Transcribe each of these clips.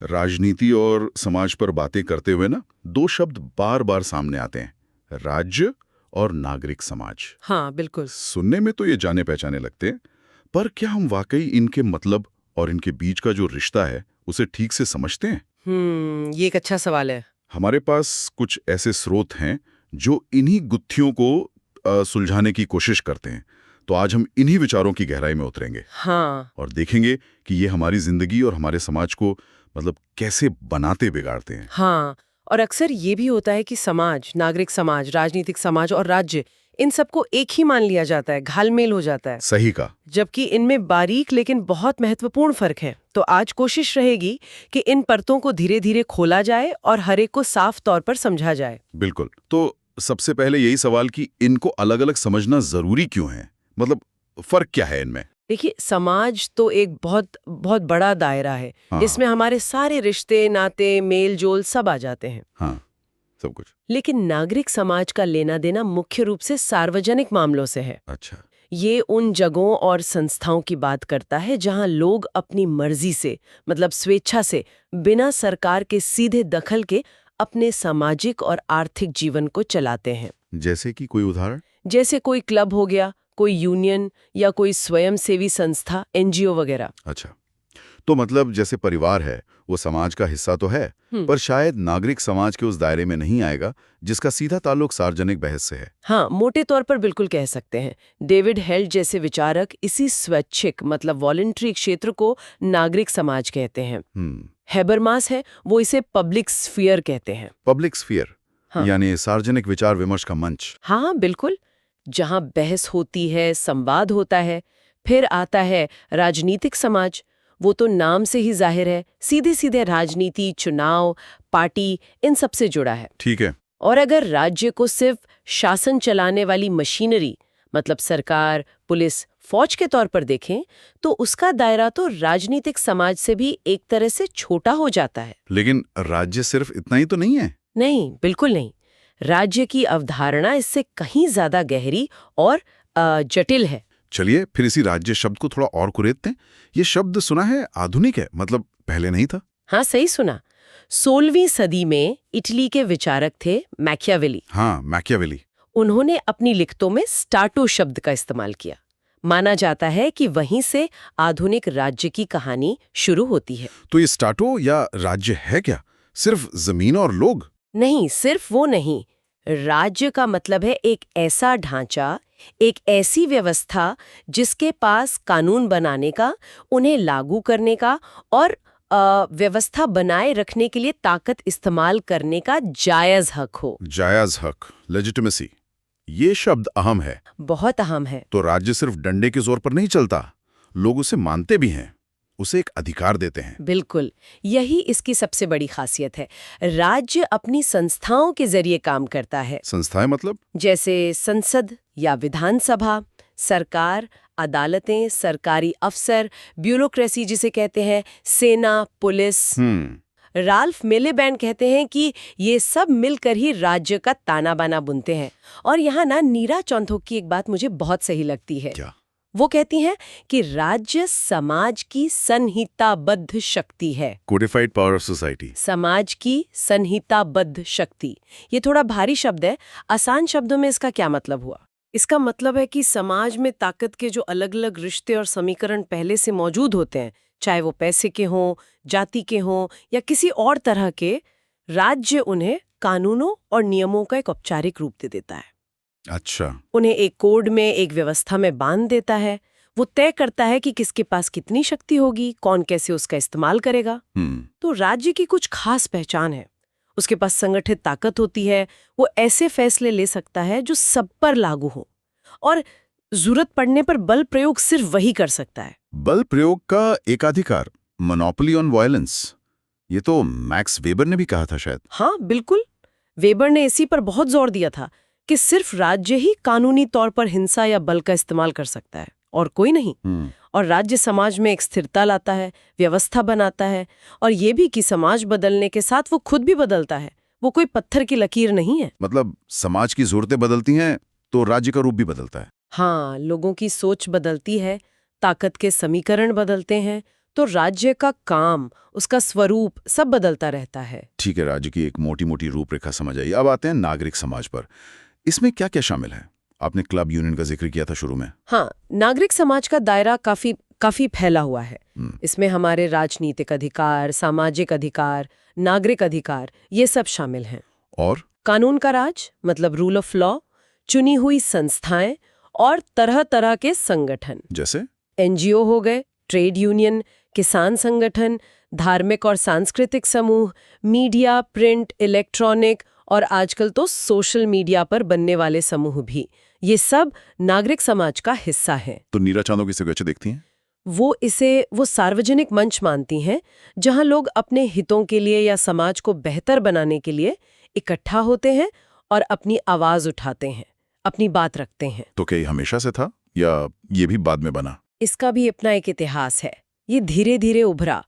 राजनीति और समाज पर बातें करते हुए ना दो शब्द बार बार सामने आते हैं, राज्य और नागरिक समाज। हाँ बिल्कुल। सुनने में तो ये जाने पहचाने लगते हैं, पर क्या हम वाकई इनके मतलब और इनके बीच का जो रिश्ता है उसे ठीक से समझते हैं? ये एक अच्छा सवाल है। हमारे पास कुछ ऐसे स्रोत हैं जो इन्हीं गुत्थियों को सुलझाने की कोशिश करते हैं। तो आज हम इन्हीं विचारों की गहराई में उतरेंगे हाँ। और देखेंगे कि ये हमारी जिंदगी और हमारे समाज को मतलब कैसे बनाते बिगाड़ते हैं। हाँ, और अक्सर ये भी होता है कि समाज, नागरिक समाज, राजनीतिक समाज और राज्य, इन सबको एक ही मान लिया जाता है, घालमेल हो जाता है। सही कहा। जबकि इनमें बारीक लेकिन बहुत महत्वपूर्ण फर्क है। तो आज कोशिश रहेगी कि इन परतों को धीरे धीरे खोला जाए और हर एक को साफ तौर पर समझा जाए। बिल्कुल। तो सबसे पहले यही सवाल कि इनको अलग अलग समझना जरूरी क्यों है, मतलब फर्क क्या है इनमें? देखिए, समाज तो एक बहुत बहुत बड़ा दायरा है। हाँ इसमें हमारे सारे रिश्ते, नाते, मेल जोल सब आ जाते हैं। हाँ, सब कुछ। लेकिन नागरिक समाज का लेना देना मुख्य रूप से सार्वजनिक मामलों से है। अच्छा। ये उन जगहों और संस्थाओं की बात करता है जहां लोग अपनी मर्जी से, मतलब स्वेच्छा से, बिना सरकार के सीधे दखल के अपने सामाजिक और आर्थिक जीवन को चलाते हैं। जैसे कि कोई उदाहरण? जैसे कोई क्लब हो गया, कोई यूनियन या कोई स्वयंसेवी संस्था, एनजीओ वगैरह। अच्छा, तो मतलब जैसे परिवार है वो समाज का हिस्सा तो है, पर शायद नागरिक समाज के उस दायरे में नहीं आएगा जिसका सीधा ताल्लुक सार्वजनिक बहस से है। हाँ, मोटे तौर पर बिल्कुल कह सकते हैं। डेविड हेल्ट जैसे विचारक इसी स्वैच्छिक, मतलब वॉलंटरी क्षेत्र को नागरिक समाज कहते हैं। हेबरमास है, वो इसे पब्लिक स्फीयर कहते हैं। Public sphere? हाँ। यानी सार्वजनिक विचार विमर्श का मंच। हाँ बिल्कुल, जहाँ बहस होती है, संवाद होता है। फिर आता है राजनीतिक समाज। वो तो नाम से ही जाहिर है, सीधे सीधे राजनीति, चुनाव, पार्टी, इन सब से जुड़ा है। ठीक है। और अगर राज्य को सिर्फ शासन चलाने वाली मशीनरी, मतलब सरकार, पुलिस, फौज के तौर पर देखें, तो उसका दायरा तो राजनीतिक समाज से भी एक तरह से छोटा हो जाता है। लेकिन राज्य सिर्फ इतना ही तो नहीं है। नहीं, बिल्कुल नहीं। राज्य की अवधारणा इससे कहीं ज्यादा गहरी और जटिल है। चलिए फिर इसी राज्य शब्द को थोड़ा और कुरेदते हैं। ये शब्द सुना है आधुनिक है, मतलब पहले नहीं था। हाँ, सही सुना। 16वीं सदी में इटली के विचारक थे मैकियावेली। हाँ, मैकियावेली। उन्होंने अपनी लिखतों में स्टाटो शब्द का इस्तेमाल किया। माना जाता है कि वहीं से आधुनिक राज्य की कहानी शुरू होती है। तो ये स्टाटो या राज्य है क्या? सिर्फ जमीन और लोग? नहीं, सिर्फ वो नहीं। राज्य का मतलब है एक ऐसा ढांचा, एक ऐसी व्यवस्था जिसके पास कानून बनाने का, उन्हें लागू करने का और व्यवस्था बनाए रखने के लिए ताकत इस्तेमाल करने का जायज हक हो। जायज हक, लेजिटिमेसी, ये शब्द अहम है। बहुत अहम है। तो राज्य सिर्फ डंडे के जोर पर नहीं चलता, लोग उसे मानते भी हैं, उसे एक अधिकार देते हैं। बिल्कुल, यही इसकी सबसे बड़ी खासियत है। राज्य अपनी संस्थाओं के जरिए काम करता है। संस्थाएं मतलब? जैसे संसद या विधानसभा, सरकार, अदालतें, सरकारी अफसर, ब्यूरोक्रेसी जिसे कहते हैं, सेना, पुलिस। राल्फ मिलीबैंड कहते हैं कि ये सब मिलकर ही राज्य का ताना बाना बुनते हैं। और यहाँ ना नीरा चौंथोक की एक बात मुझे बहुत सही लगती है। क्या? वो कहती हैं कि राज्य समाज की संहिताबद्ध शक्ति है। Codified power of society. समाज की संहिताबद्ध शक्ति, ये थोड़ा भारी शब्द है। आसान शब्दों में इसका क्या मतलब हुआ? इसका मतलब है कि समाज में ताकत के जो अलग अलग रिश्ते और समीकरण पहले से मौजूद होते हैं, चाहे वो पैसे के हों, जाति के हों या किसी और तरह के, राज्य उन्हें कानूनों और नियमों का एक औपचारिक रूप दे देता है। अच्छा। उन्हें एक कोड में, एक व्यवस्था में बांध देता है। वो तय करता है कि किसके पास कितनी शक्ति होगी, कौन कैसे उसका इस्तेमाल करेगा। तो राज्य की कुछ खास पहचान है। उसके पास संगठित ताकत होती है। वो ऐसे फैसले ले सकता है जो सब पर लागू हो, और जरूरत पड़ने पर बल प्रयोग सिर्फ वही कर सकता है। बल प्रयोग का एकाधिकार, मोनोपोली ऑन वायलेंस, ये तो मैक्स वेबर ने भी कहा था शायद। हाँ बिल्कुल, वेबर ने इसी पर बहुत जोर दिया था कि सिर्फ राज्य ही कानूनी तौर पर हिंसा या बल का इस्तेमाल कर सकता है और कोई नहीं। और राज्य समाज में एक स्थिरता लाता है, व्यवस्था बनाता है, और ये भी कि समाज बदलने के साथ वो खुद भी बदलता है। वो कोई पत्थर की लकीर नहीं है। मतलब समाज की जरूरतें बदलती हैं तो राज्य का रूप भी बदलता है। हाँ, लोगों की सोच बदलती है, ताकत के समीकरण बदलते हैं, तो राज्य का काम, उसका स्वरूप सब बदलता रहता है। ठीक है, राज्य की एक मोटी मोटी रूपरेखा समझ आई। अब आते हैं नागरिक समाज पर। इसमें क्या क्या शामिल है? आपने क्लब यूनियन का जिक्र किया था शुरू में। हाँ, नागरिक समाज का दायरा काफी फैला हुआ है। इसमें हमारे राजनीतिक अधिकार, सामाजिक अधिकार, नागरिक अधिकार, ये सब शामिल हैं। और कानून का राज मतलब रूल ऑफ लॉ, चुनी हुई संस्थाएं और तरह तरह के संगठन, जैसे एनजीओ हो गए, ट्रेड यूनियन, किसान संगठन, धार्मिक और सांस्कृतिक समूह, मीडिया, प्रिंट, इलेक्ट्रॉनिक और आजकल तो सोशल मीडिया पर बनने वाले समूह भी, ये सब नागरिक समाज का हिस्सा हैं। तो नीरा चांदो किसे कैसे देखती हैं? वो सार्वजनिक मंच मानती हैं जहां लोग अपने हितों के लिए या समाज को बेहतर बनाने के लिए इकट्ठा होते हैं और अपनी आवाज उठाते हैं, अपनी बात रखते हैं। तो क्या ये हमेशा से था या ये भी बाद में बना? इसका भी अपना एक इतिहास है। ये धीरे धीरे उभरा,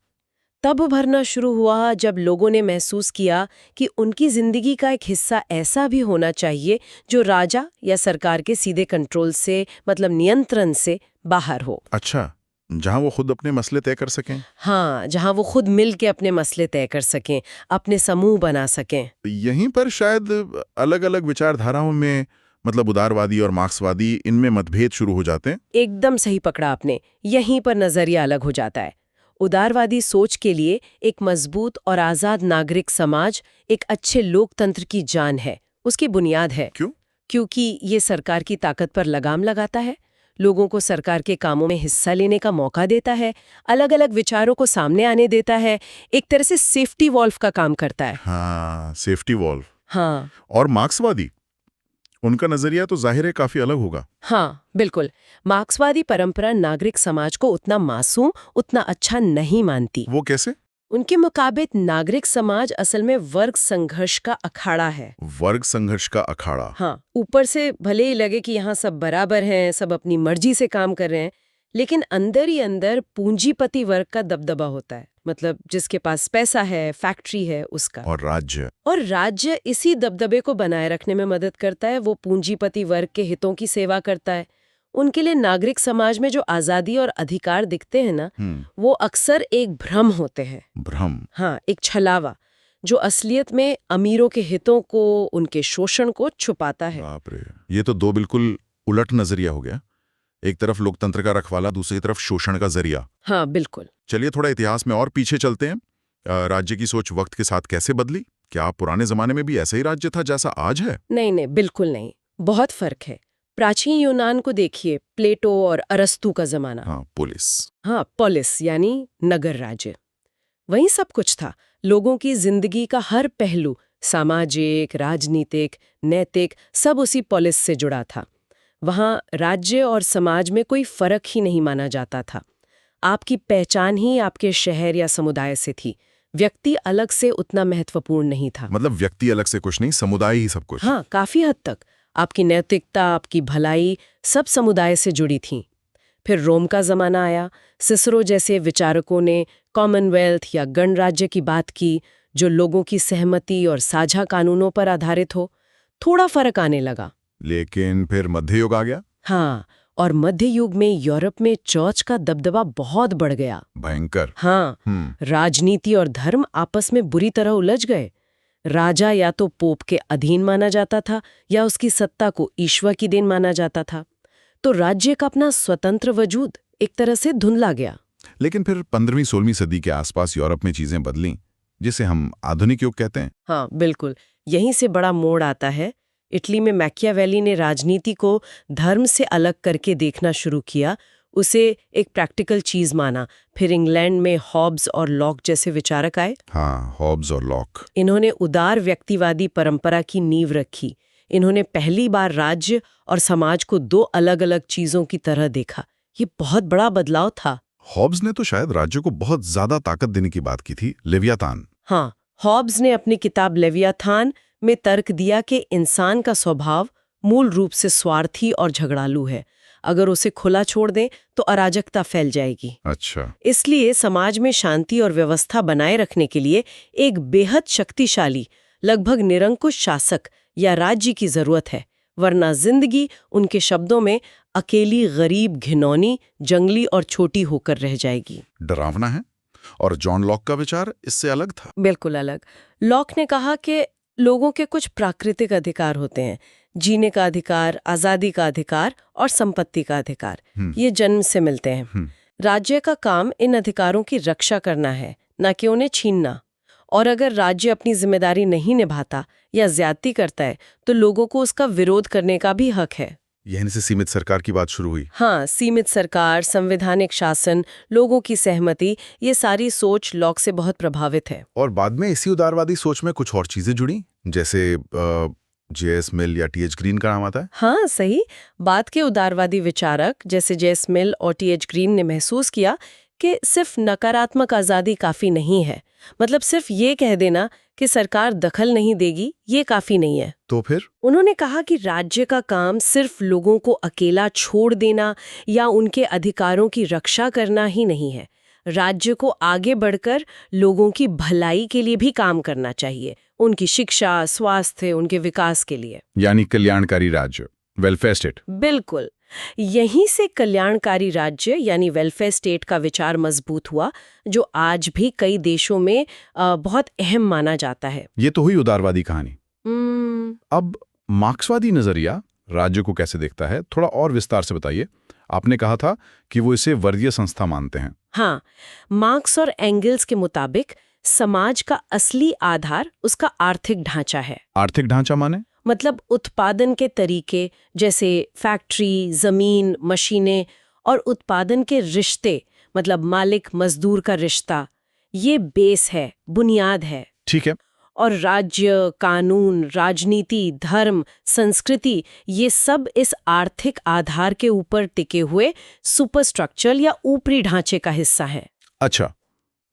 तब भरना शुरू हुआ जब लोगों ने महसूस किया कि उनकी जिंदगी का एक हिस्सा ऐसा भी होना चाहिए जो राजा या सरकार के सीधे कंट्रोल से, मतलब नियंत्रण से बाहर हो। अच्छा, जहां वो खुद अपने मसले तय कर सकें। हाँ, जहाँ वो खुद मिल के अपने मसले तय कर सकें, अपने समूह बना सकें। यहीं पर शायद अलग अलग विचारधाराओं में, मतलब उदारवादी और मार्क्सवादी, इनमें मतभेद शुरू हो जाते हैं। एकदम सही पकड़ा आपने, यहीं पर नजरिया अलग हो जाता है। उदारवादी सोच के लिए एक मजबूत और आजाद नागरिक समाज एक अच्छे लोकतंत्र की जान है, उसकी बुनियाद है। क्यों? क्योंकि ये सरकार की ताकत पर लगाम लगाता है, लोगों को सरकार के कामों में हिस्सा लेने का मौका देता है, अलग अलग विचारों को सामने आने देता है, एक तरह से सेफ्टी वॉल्व का काम करता है। हाँ, सेफ्टी वॉल्व। हाँ और मार्क्सवादी, उनका नजरिया तो जाहिर है काफी अलग होगा। हाँ, बिल्कुल। मार्क्सवादी परंपरा नागरिक समाज को उतना मासूम, उतना अच्छा नहीं मानती। वो कैसे? उनके मुताबिक नागरिक समाज असल में वर्ग संघर्ष का अखाड़ा है। वर्ग संघर्ष का अखाड़ा। हाँ, ऊपर से भले ही लगे कि यहाँ सब बराबर हैं, सब अपनी मर्जी से काम कर रहे हैं, लेकिन अंदर ही अंदर पूंजीपति वर्ग का दबदबा होता है, मतलब जिसके पास पैसा है, फैक्ट्री है, उसका। और राज्य इसी दबदबे को बनाए रखने में मदद करता है, वो पूंजीपति वर्ग के हितों की सेवा करता है। उनके लिए नागरिक समाज में जो आजादी और अधिकार दिखते हैं ना, वो अक्सर एक भ्रम होते हैं। भ्रम? हाँ, एक छलावा जो असलियत में अमीरों के हितों को, उनके शोषण को छुपाता है। बाप रे, ये तो दो बिल्कुल उलट नजरिया हो गया। एक तरफ लोकतंत्र का रखवाला, दूसरी तरफ शोषण का जरिया। हाँ, बिल्कुल। चलिए थोड़ा इतिहास में और पीछे चलते हैं। राज्य की सोच वक्त के साथ कैसे बदली? क्या आप पुराने जमाने में भी ऐसा ही राज्य था जैसा आज है? नहीं, बिल्कुल नहीं, बहुत फर्क है। प्राचीन यूनान को देखिए, प्लेटो और अरस्तु का जमाना। हाँ, पोलिस यानी नगर राज्य, वहीं सब कुछ था। लोगों की जिंदगी का हर पहलू, सामाजिक, राजनीतिक, नैतिक, सब उसी पोलिस से जुड़ा था। वहाँ राज्य और समाज में कोई फर्क ही नहीं माना जाता था। आपकी पहचान ही आपके शहर या समुदाय से थी। व्यक्ति अलग से उतना महत्वपूर्ण नहीं था। मतलब व्यक्ति अलग से कुछ नहीं, समुदाय ही सब कुछ। हाँ, काफी हद तक आपकी नैतिकता, आपकी भलाई सब समुदाय से जुड़ी थी। फिर रोम का जमाना आया। सिसरो जैसे विचारकों ने कॉमनवेल्थ या गणराज्य की बात की, जो लोगों की सहमति और साझा कानूनों पर आधारित हो। थोड़ा फर्क आने लगा। लेकिन फिर मध्य युग आ गया। हाँ, और मध्य युग में यूरोप में चर्च का दबदबा बहुत बढ़ गया। भयंकर। हाँ, राजनीति और धर्म आपस में बुरी तरह उलझ गए। राजा या तो पोप के अधीन माना जाता था या उसकी सत्ता को ईश्वर की देन माना जाता था। तो राज्य का अपना स्वतंत्र वजूद एक तरह से धुंधला गया। लेकिन फिर 15वीं-16वीं सदी के आसपास यूरोप में चीजें बदलीं, जिसे हम आधुनिक युग कहते हैं। हाँ, बिल्कुल। यहीं से बड़ा मोड़ आता है। इटली में मैकियावेली ने राजनीति को धर्म से अलग करके देखना शुरू किया, उसे एक प्रैक्टिकल चीज माना। फिर इंग्लैंड में हॉब्स और लॉक जैसे विचारक आए। हाँ, हॉब्स और लॉक। इन्होंने उदार व्यक्तिवादी परंपरा की नींव रखी। इन्होंने पहली बार राज्य और समाज को दो अलग अलग चीजों की तरह देखा। ये बहुत बड़ा बदलाव था। हॉब्स ने तो शायद राज्य को बहुत ज्यादा ताकत देने की बात की थी, लेवियाथान। हाँ, हॉब्स ने अपनी किताब लेवियाथान में तर्क दिया कि इंसान का स्वभाव मूल रूप से स्वार्थी और झगड़ालू है। अगर उसे खुला छोड़ दें तो अराजकता फैल जाएगी। अच्छा। इसलिए समाज में शांति और व्यवस्था बनाए रखने के लिए एक बेहद शक्तिशाली, लगभग निरंकुश शासक या राज्य की जरूरत है, वरना जिंदगी, उनके शब्दों में, अकेली, गरीब, घिनौनी, जंगली और छोटी होकर रह जाएगी। डरावना है। और जॉन लॉक का विचार इससे अलग था। बिल्कुल अलग। लॉक ने कहा कि लोगों के कुछ प्राकृतिक अधिकार होते हैं, जीने का अधिकार, आजादी का अधिकार और संपत्ति का अधिकार। ये जन्म से मिलते हैं। राज्य का काम इन अधिकारों की रक्षा करना है, न कि उन्हें छीनना। और अगर राज्य अपनी जिम्मेदारी नहीं निभाता या ज्यादती करता है तो लोगों को उसका विरोध करने का भी हक है। यहीं से सीमित सरकार की बात शुरू हुई। हाँ, सीमित सरकार, संवैधानिक शासन, लोगों की सहमति, ये सारी सोच लॉक से बहुत प्रभावित है। और बाद में इसी उदारवादी सोच में कुछ और चीजें जुड़ी, जैसे जे.एस. मिल या टी.एच. ग्रीन का नाम आता है। हाँ, सही। बाद के उदारवादी विचारक जैसे जे.एस. मिल और टी.एच. ग्रीन ने महसूस किया कि सिर्फ नकारात्मक आज़ादी काफ़ी नहीं है। मतलब सिर्फ ये कह देना कि सरकार दखल नहीं देगी, ये काफ़ी नहीं है। तो फिर उन्होंने कहा कि राज्य का काम सिर्फ लोगों को अकेला छोड़ देना या उनके अधिकारों की रक्षा करना ही नहीं है। राज्य को आगे बढ़कर लोगों की भलाई के लिए भी काम करना चाहिए, उनकी शिक्षा, स्वास्थ्य, उनके विकास के लिए। यानी कल्याणकारी राज्य, वेलफेयर स्टेट। बिल्कुल। यहीं से कल्याणकारी राज्य यानी वेलफेयर स्टेट का विचार मजबूत हुआ, जो आज भी कई देशों में बहुत अहम माना जाता है। ये तो हुई उदारवादी कहानी। अब मार्क्सवादी नजरिया राज्य को कैसे देखता है, थोड़ा और विस्तार से बताइए। आपने कहा था कि वो इसे वर्गीय संस्था मानते हैं। हाँ, मार्क्स और एंगल्स के मुताबिक समाज का असली आधार उसका आर्थिक ढांचा है। आर्थिक ढांचा माने? मतलब उत्पादन के तरीके, जैसे फैक्ट्री, जमीन, मशीनें, और उत्पादन के रिश्ते, मतलब मालिक मजदूर का रिश्ता, ये बेस है, बुनियाद है। ठीक है। और राज्य, कानून, राजनीति, धर्म, संस्कृति, ये सब इस आर्थिक आधार के ऊपर टिके हुए सुपरस्ट्रक्चर या ऊपरी ढांचे का हिस्सा है। अच्छा,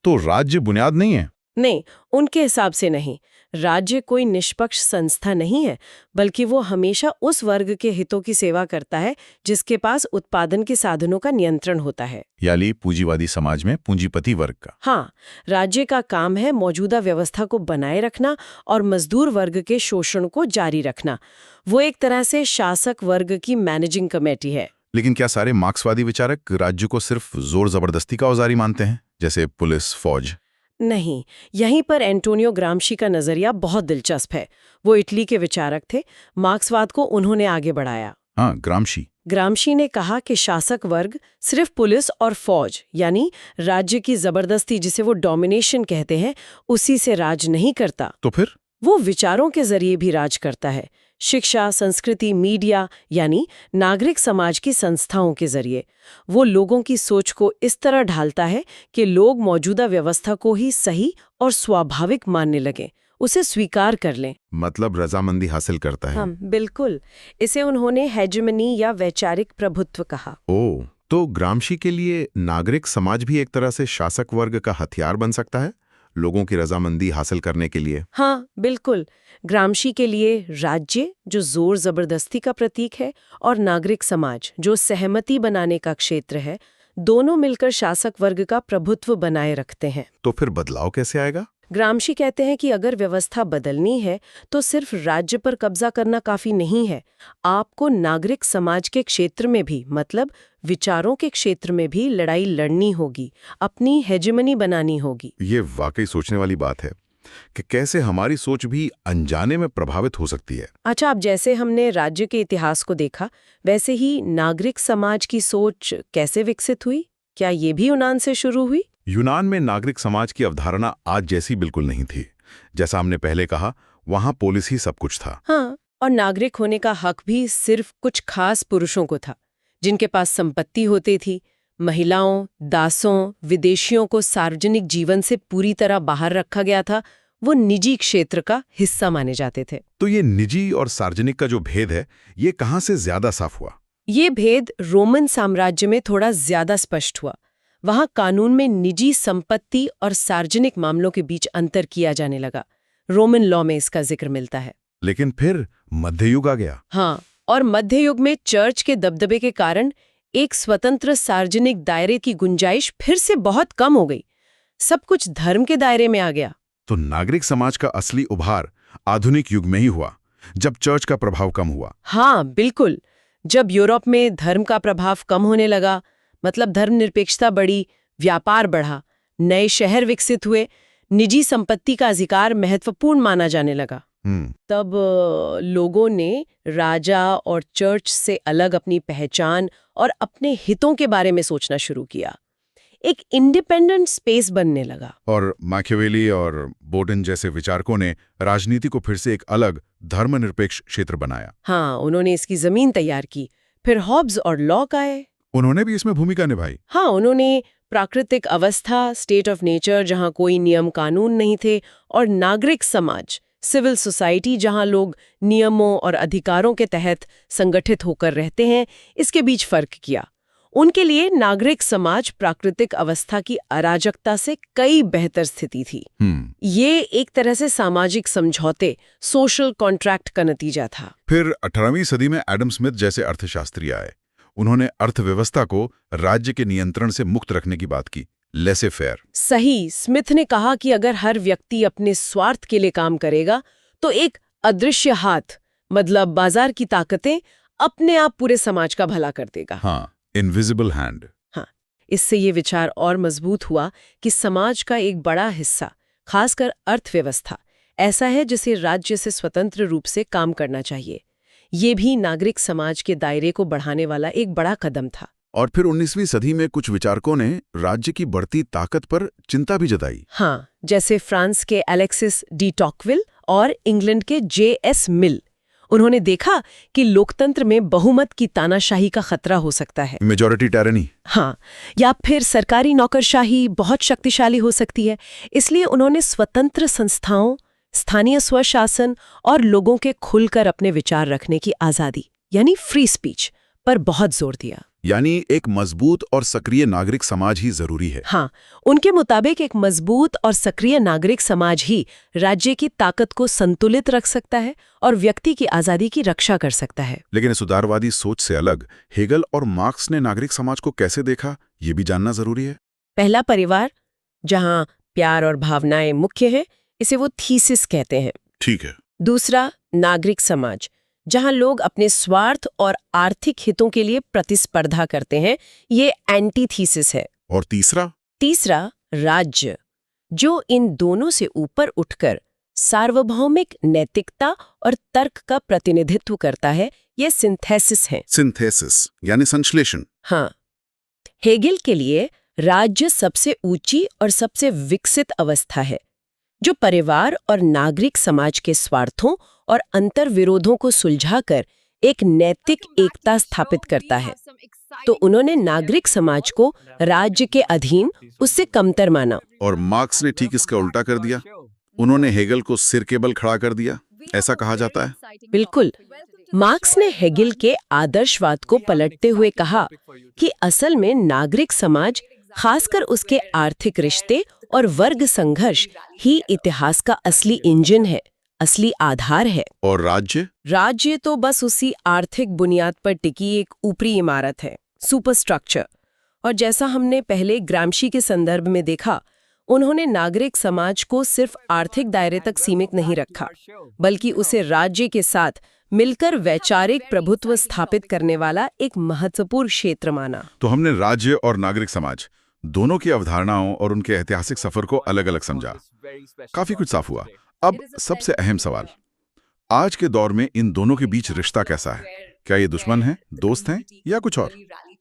तो राज्य बुनियाद नहीं है? नहीं, उनके हिसाब से नहीं। राज्य कोई निष्पक्ष संस्था नहीं है, बल्कि वो हमेशा उस वर्ग के हितों की सेवा करता है जिसके पास उत्पादन के साधनों का नियंत्रण होता है। यानी पूंजीवादी समाज में पूंजीपति वर्ग का। हाँ, राज्य का काम है मौजूदा व्यवस्था को बनाए रखना और मजदूर वर्ग के शोषण को जारी रखना। वो एक तरह से शासक वर्ग की मैनेजिंग कमेटी है। लेकिन क्या सारे मार्क्सवादी विचारक राज्य को सिर्फ जोर जबरदस्ती का औजारी मानते हैं, जैसे पुलिस, फौज? नहीं, यहीं पर एंटोनियो ग्राम्शी का नजरिया बहुत दिलचस्प है। वो इटली के विचारक थे। मार्क्सवाद को उन्होंने आगे बढ़ाया। हाँ, ग्राम्शी ने कहा कि शासक वर्ग सिर्फ पुलिस और फौज यानी राज्य की जबरदस्ती, जिसे वो डोमिनेशन कहते हैं, उसी से राज नहीं करता। तो फिर वो विचारों के जरिए भी राज करता है। शिक्षा, संस्कृति, मीडिया यानी नागरिक समाज की संस्थाओं के जरिए वो लोगों की सोच को इस तरह ढालता है कि लोग मौजूदा व्यवस्था को ही सही और स्वाभाविक मानने लगें, उसे स्वीकार कर लें। मतलब रजामंदी हासिल करता है। हाँ, बिल्कुल। इसे उन्होंने हेजेमनी या वैचारिक प्रभुत्व कहा। ओह, तो ग्राम्शी के लिए नागरिक समाज भी एक तरह से शासक वर्ग का हथियार बन सकता है लोगों की रजामंदी हासिल करने के लिए? हाँ, बिल्कुल। ग्राम्शी के लिए राज्य, जो जोर जबरदस्ती का प्रतीक है, और नागरिक समाज, जो सहमति बनाने का क्षेत्र है, दोनों मिलकर शासक वर्ग का प्रभुत्व बनाए रखते हैं। तो फिर बदलाव कैसे आएगा? ग्राम्शी कहते हैं कि अगर व्यवस्था बदलनी है तो सिर्फ राज्य पर कब्जा करना काफी नहीं है। आपको नागरिक समाज के क्षेत्र में भी, मतलब विचारों के क्षेत्र में भी लड़ाई लड़नी होगी, अपनी हेजेमनी बनानी होगी। ये वाकई सोचने वाली बात है कि कैसे हमारी सोच भी अनजाने में प्रभावित हो सकती है। अच्छा, अब जैसे हमने राज्य के इतिहास को देखा, वैसे ही नागरिक समाज की सोच कैसे विकसित हुई? क्या ये भी यूनान से शुरू हुई? यूनान में नागरिक समाज की अवधारणा आज जैसी बिल्कुल नहीं थी। जैसा हमने पहले कहा, वहां पुलिस ही सब कुछ था। हाँ, और नागरिक होने का हक भी सिर्फ कुछ खास पुरुषों को था, जिनके पास संपत्ति होती थी। महिलाओं, दासों, विदेशियों को सार्वजनिक जीवन से पूरी तरह बाहर रखा गया था। वो निजी क्षेत्र का हिस्सा माने जाते थे। तो ये निजी और सार्वजनिक का जो भेद है, ये कहाँ से ज्यादा साफ हुआ? ये भेद रोमन साम्राज्य में थोड़ा ज्यादा स्पष्ट हुआ। वहां कानून में निजी संपत्ति और सार्वजनिक मामलों के बीच अंतर किया जाने लगा। रोमन लॉ में इसका जिक्र मिलता है। लेकिन फिर मध्ययुग आ गया। हाँ, और मध्ययुग में चर्च के दबदबे के कारण एक स्वतंत्र सार्वजनिक दायरे की गुंजाइश फिर से बहुत कम हो गई। सब कुछ धर्म के दायरे में आ गया। तो नागरिक समाज का असली उभार आधुनिक युग में ही हुआ, जब चर्च का प्रभाव कम हुआ। हाँ, बिल्कुल। जब यूरोप में धर्म का प्रभाव कम होने लगा, मतलब धर्मनिरपेक्षता बढ़ी, व्यापार बढ़ा, नए शहर विकसित हुए, निजी संपत्ति का अधिकार महत्वपूर्ण माना जाने लगा, तब लोगों ने राजा और चर्च से अलग अपनी पहचान और अपने हितों के बारे में सोचना शुरू किया। एक इंडिपेंडेंट स्पेस बनने लगा। और मैकियावेली और बोर्डन जैसे विचारकों ने राजनीति को फिर से एक अलग धर्मनिरपेक्ष क्षेत्र बनाया। हाँ, उन्होंने इसकी जमीन तैयार की। फिर हॉब्स और लॉक आए। उन्होंने भी इसमें भूमिका निभाई। हाँ, उन्होंने प्राकृतिक अवस्था, स्टेट ऑफ नेचर, जहाँ कोई नियम कानून नहीं थे, और नागरिक समाज, सिविल सोसाइटी, जहाँ लोग नियमों और अधिकारों के तहत संगठित होकर रहते हैं, इसके बीच फर्क किया। उनके लिए नागरिक समाज प्राकृतिक अवस्था की अराजकता से कई बेहतर स्थिति थी। ये एक तरह से सामाजिक समझौते, सोशल कॉन्ट्रैक्ट का नतीजा था। फिर 18वीं सदी में एडम स्मिथ जैसे अर्थशास्त्री आए। उन्होंने अर्थव्यवस्था को राज्य के नियंत्रण से मुक्त रखने की बात की, लेसे फेयर। सही। स्मिथ ने कहा कि अगर हर व्यक्ति अपने स्वार्थ के लिए काम करेगा तो एक अदृश्य हाथ, मतलब बाजार की ताकतें, अपने आप पूरे समाज का भला कर देगा। हाँ, इनविजिबल हैंड। हाँ, इससे ये विचार और मजबूत हुआ कि समाज का एक बड़ा हिस्सा, खासकर अर्थव्यवस्था, ऐसा है जिसे राज्य से स्वतंत्र रूप से काम करना चाहिए। ये भी नागरिक समाज के दायरे को बढ़ाने वाला एक बड़ा कदम था। और फिर 19वीं सदी में कुछ विचारकों ने राज्य की बढ़ती ताकत पर चिंता भी जताई। हाँ, जैसे फ्रांस के एलेक्सिस डी टॉकविल और इंग्लैंड के J.S. मिल। उन्होंने देखा कि लोकतंत्र में बहुमत की तानाशाही का खतरा हो सकता है, मेजॉरिटी टायरनी। हाँ, या फिर सरकारी नौकरशाही बहुत शक्तिशाली हो सकती है। इसलिए उन्होंने स्वतंत्र संस्थाओं, स्थानीय स्वशासन और लोगों के खुलकर अपने विचार रखने की आज़ादी, यानी फ्री स्पीच, पर बहुत जोर दिया। यानी एक मजबूत और सक्रिय नागरिक समाज ही जरूरी है। हाँ, उनके मुताबिक एक मजबूत और सक्रिय नागरिक समाज ही राज्य की ताकत को संतुलित रख सकता है और व्यक्ति की आज़ादी की रक्षा कर सकता है। लेकिन इस उदारवादी सोच से अलग हेगल और मार्क्स ने नागरिक समाज को कैसे देखा, ये भी जानना जरूरी है। पहला, परिवार, जहाँ प्यार और भावनाएं मुख्य है, इसे वो थीसिस कहते हैं। ठीक है। दूसरा, नागरिक समाज, जहां लोग अपने स्वार्थ और आर्थिक हितों के लिए प्रतिस्पर्धा करते हैं, ये एंटीथीसिस है। और तीसरा, राज्य, जो इन दोनों से ऊपर उठकर सार्वभौमिक नैतिकता और तर्क का प्रतिनिधित्व करता है, ये सिंथेसिस है। सिंथेसिस यानी संश्लेषण। हाँ, हेगल के लिए राज्य सबसे ऊंची और सबसे विकसित अवस्था है, जो परिवार और नागरिक समाज के स्वार्थों और अंतर्विरोधों को सुलझाकर एक नैतिक एकता स्थापित करता है। तो उन्होंने नागरिक समाज को राज्य के अधीन, उससे कमतर माना। और मार्क्स ने ठीक इसका उल्टा कर दिया। उन्होंने हेगल को सिर के बल खड़ा कर दिया, ऐसा कहा जाता है। बिल्कुल। मार्क्स ने हेगल के आदर्शवाद को पलटते हुए कहा कि असल में नागरिक समाज, खासकर उसके आर्थिक रिश्ते और वर्ग संघर्ष, ही इतिहास का असली इंजन है, असली आधार है। और राज्य तो बस उसी आर्थिक बुनियाद पर टिकी एक ऊपरी इमारत है, सुपरस्ट्रक्चर। और जैसा हमने पहले ग्राम्शी के संदर्भ में देखा, उन्होंने नागरिक समाज को सिर्फ आर्थिक दायरे तक सीमित नहीं रखा, बल्कि उसे राज्य के साथ मिलकर वैचारिक प्रभुत्व स्थापित करने वाला एक महत्वपूर्ण क्षेत्र माना। तो हमने राज्य और नागरिक समाज दोनों की अवधारणाओं और उनके ऐतिहासिक सफर को अलग अलग समझा। काफी कुछ साफ हुआ। अब सबसे अहम सवाल, आज के दौर में इन दोनों के बीच रिश्ता कैसा है? क्या ये दुश्मन हैं, दोस्त हैं या कुछ और?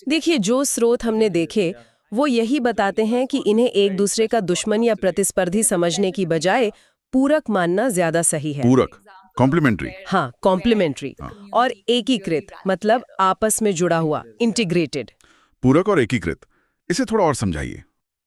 देखिए, जो स्रोत हमने देखे वो यही बताते हैं कि इन्हें एक दूसरे का दुश्मन या प्रतिस्पर्धी समझने की बजाय पूरक मानना ज्यादा सही है। पूरक, कॉम्प्लीमेंट्री। हाँ, कॉम्प्लीमेंट्री। और एकीकृत, मतलब आपस में जुड़ा हुआ, इंटीग्रेटेड। पूरक और एकीकृत, इसे थोड़ा और समझाइए।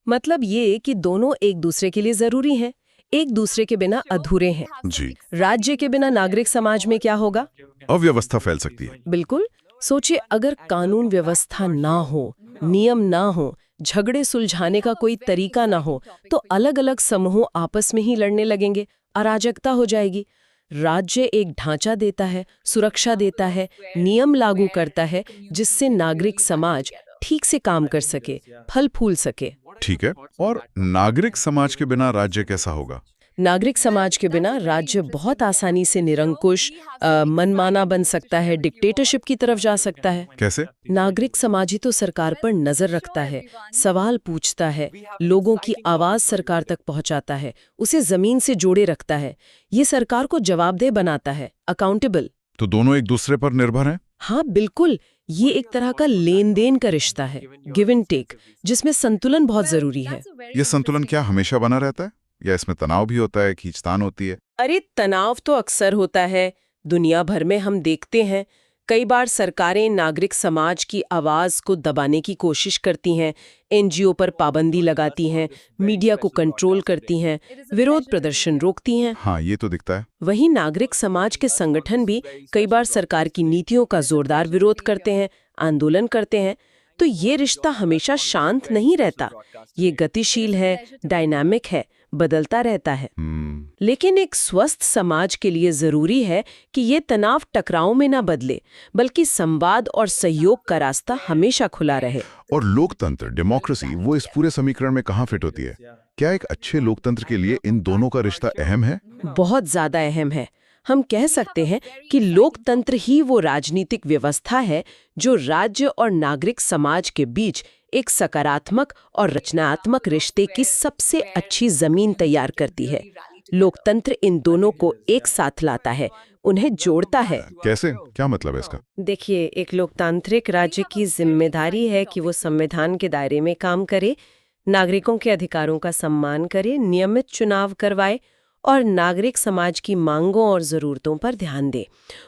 मतलब ये कि दोनों एक दूसरे के लिए जरूरी हैं, एक दूसरे के बिना अधूरे हैं। जी। राज्य के बिना नागरिक समाज में क्या होगा? अव्यवस्था फैल सकती है। बिल्कुल। सोचिए, अगर कानून व्यवस्था ना हो, नियम ना हो, झगड़े सुलझाने का कोई तरीका ना हो, तो अलग अलग समूह आपस में ही लड़ने लगेंगे, अराजकता हो जाएगी। राज्य एक ढांचा देता है, सुरक्षा देता है, नियम लागू करता है, जिससे नागरिक समाज ठीक से काम कर सके, फल फूल सके। ठीक है। और नागरिक समाज के बिना राज्य कैसा होगा? नागरिक समाज के बिना राज्य बहुत आसानी से निरंकुश, मनमाना बन सकता है, डिक्टेटरशिप की तरफ जा सकता है। कैसे? नागरिक समाज ही तो सरकार पर नजर रखता है, सवाल पूछता है, लोगों की आवाज सरकार तक पहुंचाता है, उसे जमीन से जोड़े रखता है। ये सरकार को जवाबदेह बनाता है, अकाउंटेबल। तो दोनों एक दूसरे पर निर्भर हैं? हाँ बिल्कुल, ये एक तरह का लेन देन का रिश्ता है, गिव एंड टेक, जिसमें संतुलन बहुत जरूरी है। ये संतुलन क्या हमेशा बना रहता है या इसमें तनाव भी होता है, खींचतान होती है? अरे तनाव तो अक्सर होता है, दुनिया भर में हम देखते हैं। कई बार सरकारें नागरिक समाज की आवाज को दबाने की कोशिश करती हैं, एनजीओ पर पाबंदी लगाती हैं, मीडिया को कंट्रोल करती हैं, विरोध प्रदर्शन रोकती हैं। हाँ, ये तो दिखता है। वहीं नागरिक समाज के संगठन भी कई बार सरकार की नीतियों का जोरदार विरोध करते हैं, आंदोलन करते हैं। तो ये रिश्ता हमेशा शांत नहीं रहता, ये गतिशील है, डायनामिक है, बदलता रहता है। लेकिन एक स्वस्थ समाज के लिए जरूरी है कि ये तनाव टकराव में ना बदले, बल्कि संवाद और सहयोग का रास्ता हमेशा खुला रहे। और लोकतंत्र, डेमोक्रेसी, वो इस पूरे समीकरण में कहाँ फिट होती है? क्या एक अच्छे लोकतंत्र के लिए इन दोनों का रिश्ता अहम है? बहुत ज्यादा अहम है। हम कह सकते हैं कि लोकतंत्र ही वो राजनीतिक व्यवस्था है जो राज्य और नागरिक समाज के बीच एक सकारात्मक और रचनात्मक रिश्ते की सबसे अच्छी जमीन तैयार करती है। लोकतंत्र इन दोनों को एक साथ लाता है, उन्हें जोड़ता है। कैसे? क्या मतलब है इसका? देखिए, एक लोकतांत्रिक राज्य की जिम्मेदारी है कि वो संविधान के दायरे में काम करे, नागरिकों के अधिकारों का सम्मान करे, नियमित चुनाव करवाए और नागरिक समाज की मांगों और जरूरतों पर ध्यान दे।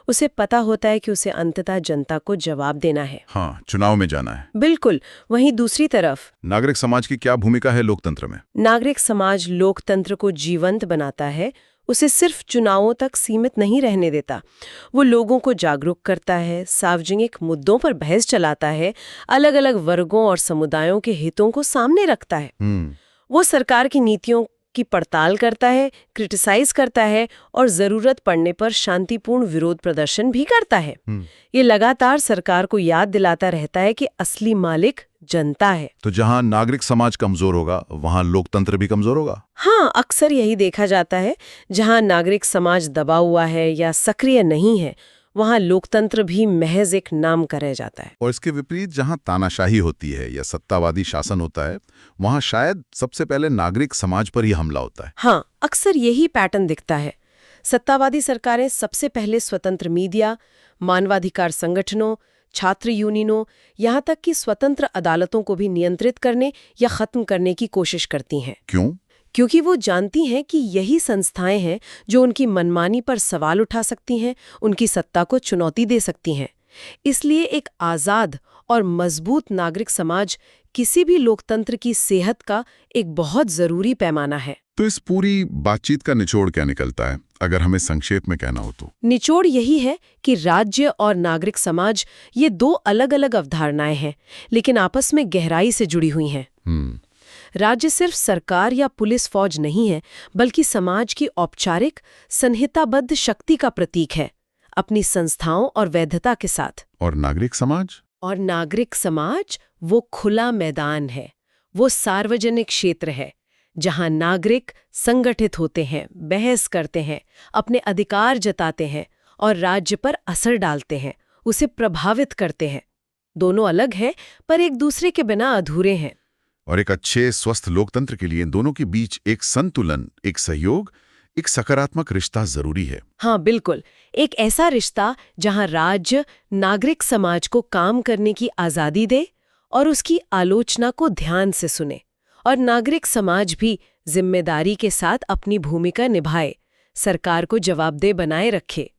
उसे पता होता है कि उसे अंततः जनता को जवाब देना है। हाँ, चुनाव में जाना है। बिल्कुल। वहीं दूसरी तरफ नागरिक समाज की क्या भूमिका है लोकतंत्र में? नागरिक समाज लोकतंत्र को जीवंत बनाता है, उसे सिर्फ चुनावों तक सीमित नहीं रहने देता। वो लोगों को जागरूक करता है, सार्वजनिक मुद्दों पर बहस चलाता है, अलग अलग वर्गों और समुदायों के हितों को सामने रखता है। वो सरकार की नीतियों की पड़ताल करता है, क्रिटिसाइज करता है और जरूरत पड़ने पर शांतिपूर्ण विरोध प्रदर्शन भी करता है। ये लगातार सरकार को याद दिलाता रहता है कि असली मालिक जनता है। तो जहां नागरिक समाज कमजोर होगा, वहां लोकतंत्र भी कमजोर होगा? हाँ, अक्सर यही देखा जाता है। जहां नागरिक समाज दबा हुआ है या सक्रिय नहीं है, वहां लोकतंत्र भी महज एक नाम का रह जाता है। और इसके विपरीत जहां तानाशाही होती है या सत्तावादी शासन होता है, वहां शायद सबसे पहले नागरिक समाज पर ही हमला होता है। हाँ, अक्सर यही पैटर्न दिखता है। सत्तावादी सरकारें सबसे पहले स्वतंत्र मीडिया, मानवाधिकार संगठनों, छात्र यूनियनों, यहाँ तक कि स्वतंत्र अदालतों को भी नियंत्रित करने या खत्म करने की कोशिश करती हैं। क्यों? क्योंकि वो जानती हैं कि यही संस्थाएं हैं जो उनकी मनमानी पर सवाल उठा सकती हैं, उनकी सत्ता को चुनौती दे सकती हैं। इसलिए एक आज़ाद और मजबूत नागरिक समाज किसी भी लोकतंत्र की सेहत का एक बहुत जरूरी पैमाना है। तो इस पूरी बातचीत का निचोड़ क्या निकलता है, अगर हमें संक्षेप में कहना हो तो? निचोड़ यही है कि राज्य और नागरिक समाज ये दो अलग अलग अवधारणाएं हैं, लेकिन आपस में गहराई से जुड़ी हुई हैं। राज्य सिर्फ सरकार या पुलिस फौज नहीं है, बल्कि समाज की औपचारिक, संहिताबद्ध शक्ति का प्रतीक है, अपनी संस्थाओं और वैधता के साथ। और नागरिक समाज? और नागरिक समाज वो खुला मैदान है, वो सार्वजनिक क्षेत्र है, जहां नागरिक संगठित होते हैं, बहस करते हैं, अपने अधिकार जताते हैं और राज्य पर असर डालते हैं, उसे प्रभावित करते हैं। दोनों अलग हैं, पर एक दूसरे के बिना अधूरे हैं। और एक अच्छे स्वस्थ लोकतंत्र के लिए इन दोनों के बीच एक संतुलन, एक सहयोग, एक सकारात्मक रिश्ता जरूरी है। हाँ बिल्कुल, एक ऐसा रिश्ता जहां राज्य नागरिक समाज को काम करने की आजादी दे और उसकी आलोचना को ध्यान से सुने, और नागरिक समाज भी जिम्मेदारी के साथ अपनी भूमिका निभाए, सरकार को जवाबदेह बनाए रखे।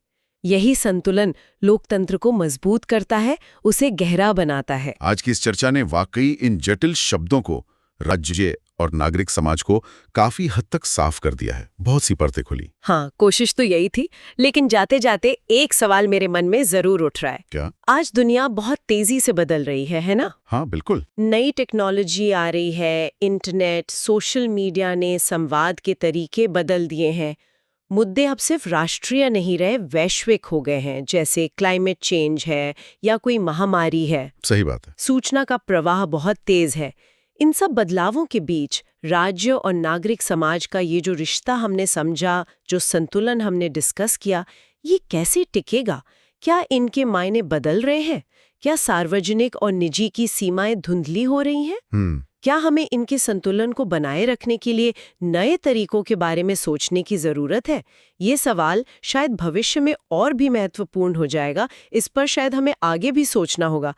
यही संतुलन लोकतंत्र को मजबूत करता है, उसे गहरा बनाता है। आज की इस चर्चा ने वाकई इन जटिल शब्दों को, राज्य और नागरिक समाज को काफी हद तक साफ कर दिया है। बहुत सी परतें खुली। हाँ, कोशिश तो यही थी, लेकिन जाते जाते एक सवाल मेरे मन में जरूर उठ रहा है। क्या? आज दुनिया बहुत तेजी से बदल रही है ना? हाँ बिल्कुल। नई टेक्नोलॉजी आ रही है, इंटरनेट, सोशल मीडिया ने संवाद के तरीके बदल दिए हैं। मुद्दे अब सिर्फ राष्ट्रीय नहीं रहे, वैश्विक हो गए हैं, जैसे क्लाइमेट चेंज है या कोई महामारी है। सही बात है। सूचना का प्रवाह बहुत तेज है। इन सब बदलावों के बीच राज्य और नागरिक समाज का ये जो रिश्ता हमने समझा, जो संतुलन हमने डिस्कस किया, ये कैसे टिकेगा? क्या इनके मायने बदल रहे हैं? क्या सार्वजनिक और निजी की सीमाएं धुंधली हो रही हैं? क्या हमें इनके संतुलन को बनाए रखने के लिए नए तरीकों के बारे में सोचने की जरूरत है? ये सवाल शायद भविष्य में और भी महत्वपूर्ण हो जाएगा। इस पर शायद हमें आगे भी सोचना होगा।